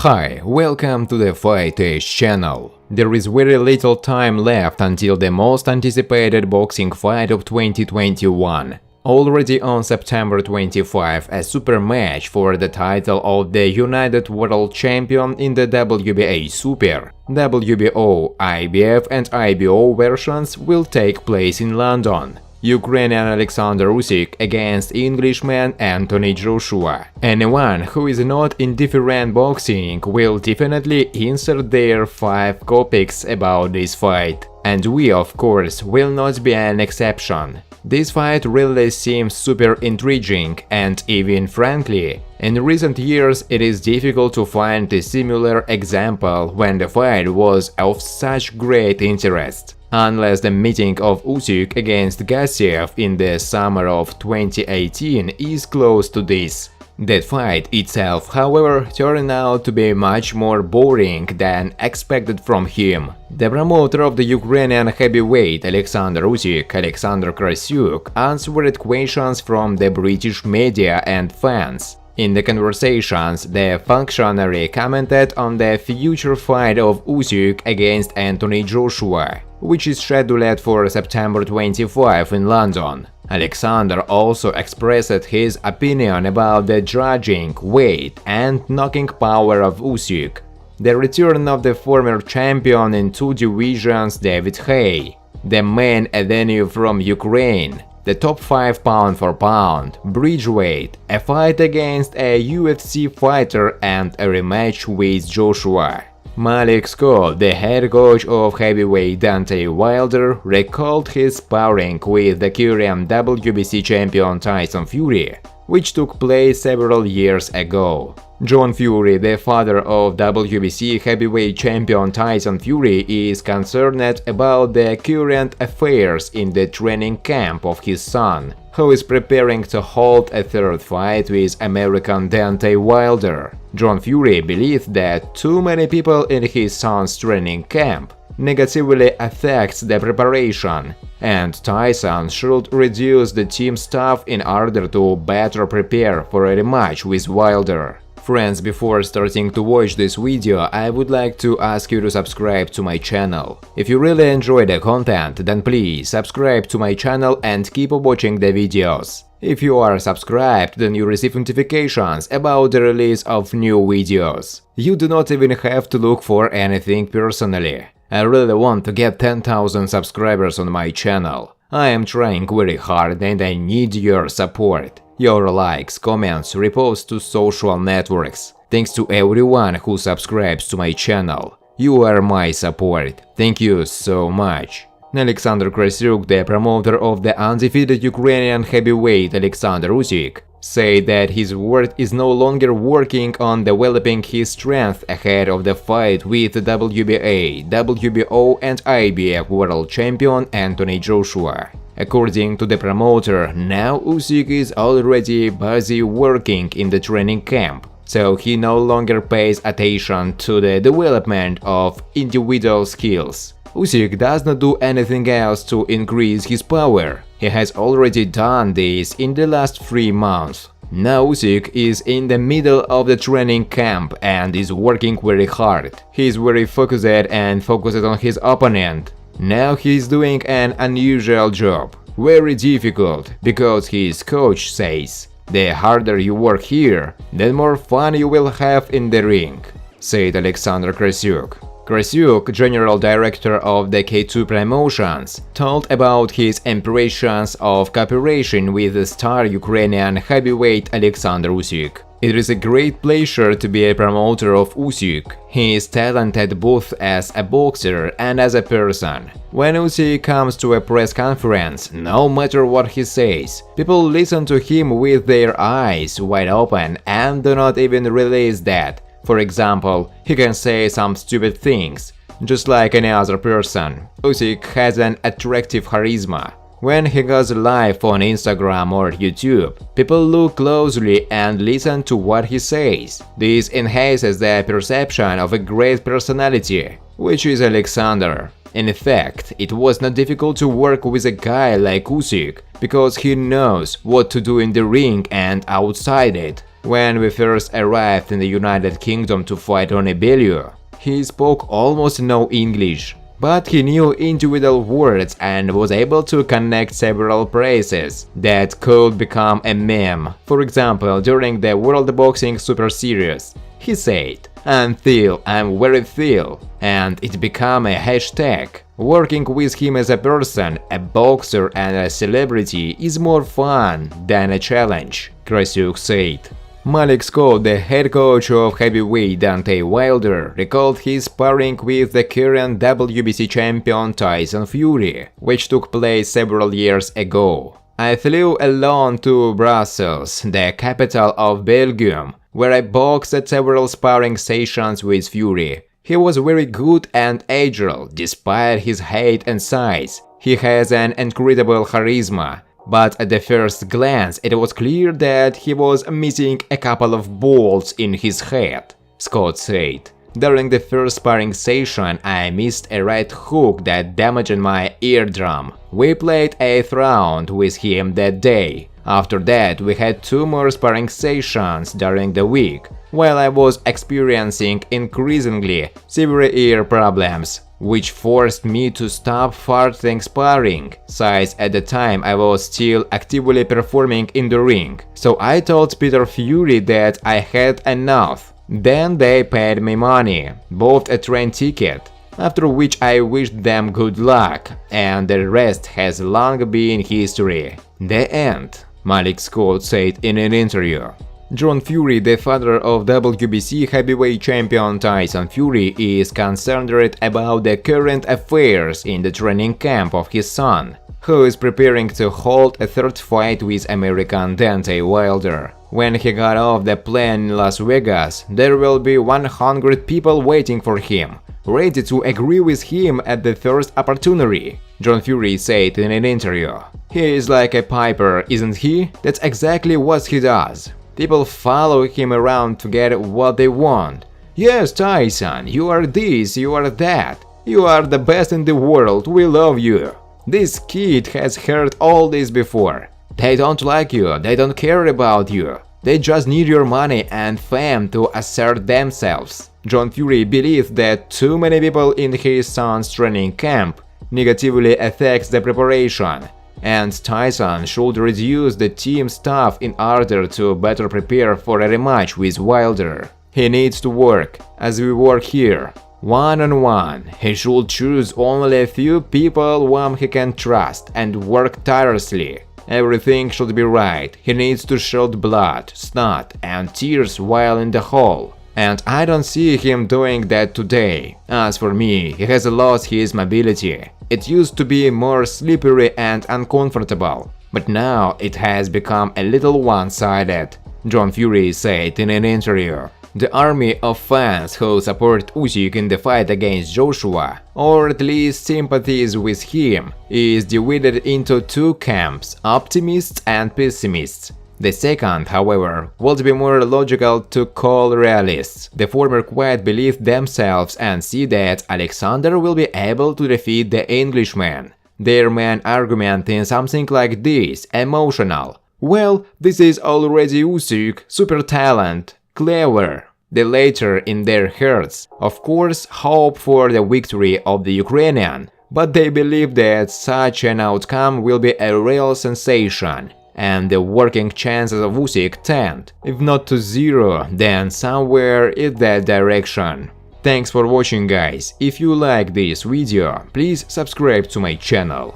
Hi, welcome to the Fight Edge channel. There is very little time left until the most anticipated boxing fight of 2021. Already on September 25, a super match for the title of the United World Champion in the WBA Super, WBO, IBF and IBO versions will take place in London. Ukrainian Alexander Usyk against Englishman Anthony Joshua. Anyone who is not indifferent boxing will definitely insert their 5 kopecks about this fight. And we, of course, will not be an exception. This fight really seems super intriguing, and even frankly, in recent years it is difficult to find a similar example when the fight was of such great interest. Unless the meeting of Usyk against Gassiev in the summer of 2018 is close to this. That fight itself, however, turned out to be much more boring than expected from him. The promoter of the Ukrainian heavyweight Alexander Usyk, Alexander Usyk, answered questions from the British media and fans. In the conversations, the functionary commented on the future fight of Usyk against Anthony Joshua, which is scheduled for September 25 in London. Alexander also expressed his opinion about the judging, weight and knocking power of Usyk, the return of the former champion in 2 divisions David Haye, the main avenue from Ukraine, the top 5 pound for pound, bridgeweight, a fight against a UFC fighter and a rematch with Joshua. Malik Scott, the head coach of heavyweight Deontay Wilder, recalled his sparring with the current WBC champion Tyson Fury, which took place several years ago. John Fury, the father of WBC heavyweight champion Tyson Fury, is concerned about the current affairs in the training camp of his son, who is preparing to hold a 3rd fight with American Deontay Wilder. John Fury believes that too many people in his son's training camp negatively affects the preparation, and Tyson should reduce the team staff in order to better prepare for a rematch with Wilder. Friends, before starting to watch this video, I would like to ask you to subscribe to my channel. If you really enjoy the content, then please subscribe to my channel and keep watching the videos. If you are subscribed, then you receive notifications about the release of new videos. You do not even have to look for anything personally. I really want to get 10,000 subscribers on my channel. I am trying very hard and I need your support. Your likes, comments, reposts to social networks. Thanks to everyone who subscribes to my channel. You are my support. Thank you so much. Alexander Usyk, the promoter of the undefeated Ukrainian heavyweight Alexander Usyk, said that his word is no longer working on developing his strength ahead of the fight with WBA, WBO and IBF world champion Anthony Joshua. According to the promoter, now Usyk is already busy working in the training camp, so he no longer pays attention to the development of individual skills. Usyk does not do anything else to increase his power. He has already done this in the last 3 months. Now Usyk is in the middle of the training camp and is working very hard. He is very focused on his opponent. Now he is doing an unusual job, very difficult, because his coach says, "The harder you work here, the more fun you will have in the ring," said Alexander Usyk. Usyk, general director of the K2 Promotions, told about his impressions of cooperation with the star Ukrainian heavyweight Alexander Usyk. "It is a great pleasure to be a promoter of Usyk. He is talented both as a boxer and as a person. When Usyk comes to a press conference, no matter what he says, people listen to him with their eyes wide open and do not even realize that. For example, he can say some stupid things, just like any other person. Usyk has an attractive charisma. When he goes live on Instagram or YouTube, people look closely and listen to what he says. This enhances the perception of a great personality, which is Alexander. In fact, it was not difficult to work with a guy like Usyk, because he knows what to do in the ring and outside it. When we first arrived in the United Kingdom to fight on Rebellion, he spoke almost no English, but he knew individual words and was able to connect several phrases that could become a meme. For example, during the World Boxing Super Series, he said, "I'm Phil, I'm very Phil," and it became a hashtag. Working with him as a person, a boxer and a celebrity is more fun than a challenge, Gassiev said. Malik Scott, the head coach of heavyweight Deontay Wilder, recalled his sparring with the current WBC champion Tyson Fury, which took place several years ago. "I flew alone to Brussels, the capital of Belgium, where I boxed at several sparring sessions with Fury. He was very good and agile, despite his height and size. He has an incredible charisma. But at the first glance, it was clear that he was missing a couple of balls in his head," Scott said. "During the first sparring session, I missed a right hook that damaged my eardrum. We played 8th round with him that day. After that, we had 2 more sparring sessions during the week, while I was experiencing increasingly severe ear problems, which forced me to stop farting sparring, since at the time I was still actively performing in the ring. So I told Peter Fury that I had enough. Then they paid me money, bought a train ticket, after which I wished them good luck, and the rest has long been history." The end, Malik Scott said in an interview. John Fury, the father of WBC heavyweight champion Tyson Fury, is concerned about the current affairs in the training camp of his son, who is preparing to hold a 3rd fight with American Deontay Wilder. "When he got off the plane in Las Vegas, there will be 100 people waiting for him, ready to agree with him at the first opportunity," John Fury said in an interview. "He is like a piper, isn't he? That's exactly what he does. People follow him around to get what they want. Yes, Tyson, you are this, you are that. You are the best in the world, we love you. This kid has heard all this before. They don't like you, they don't care about you. They just need your money and fame to assert themselves." John Fury believes that too many people in his son's training camp negatively affects the preparation, and Tyson should reduce the team staff in order to better prepare for a rematch with Wilder. "He needs to work, as we work here, one-on-one. He should choose only a few people whom he can trust and work tirelessly. Everything should be right. He needs to shed blood, snot and tears while in the hall. And I don't see him doing that today. As for me, he has lost his mobility. It used to be more slippery and uncomfortable, but now it has become a little one-sided," John Fury said in an interview. The army of fans who support Usyk in the fight against Joshua, or at least sympathies with him, is divided into 2 camps, optimists and pessimists. The second, however, would be more logical to call realists. The former quite believe themselves and see that Alexander will be able to defeat the Englishman. Their main argument is something like this, emotional. "Well, this is already Usyk, super talent, clever." The latter, in their hearts, of course, hope for the victory of the Ukrainian, but they believe that such an outcome will be a real sensation, and the working chances of Usyk tend, if not to 0, then somewhere in that direction. Thanks for watching, guys. If you like this video, please subscribe to my channel.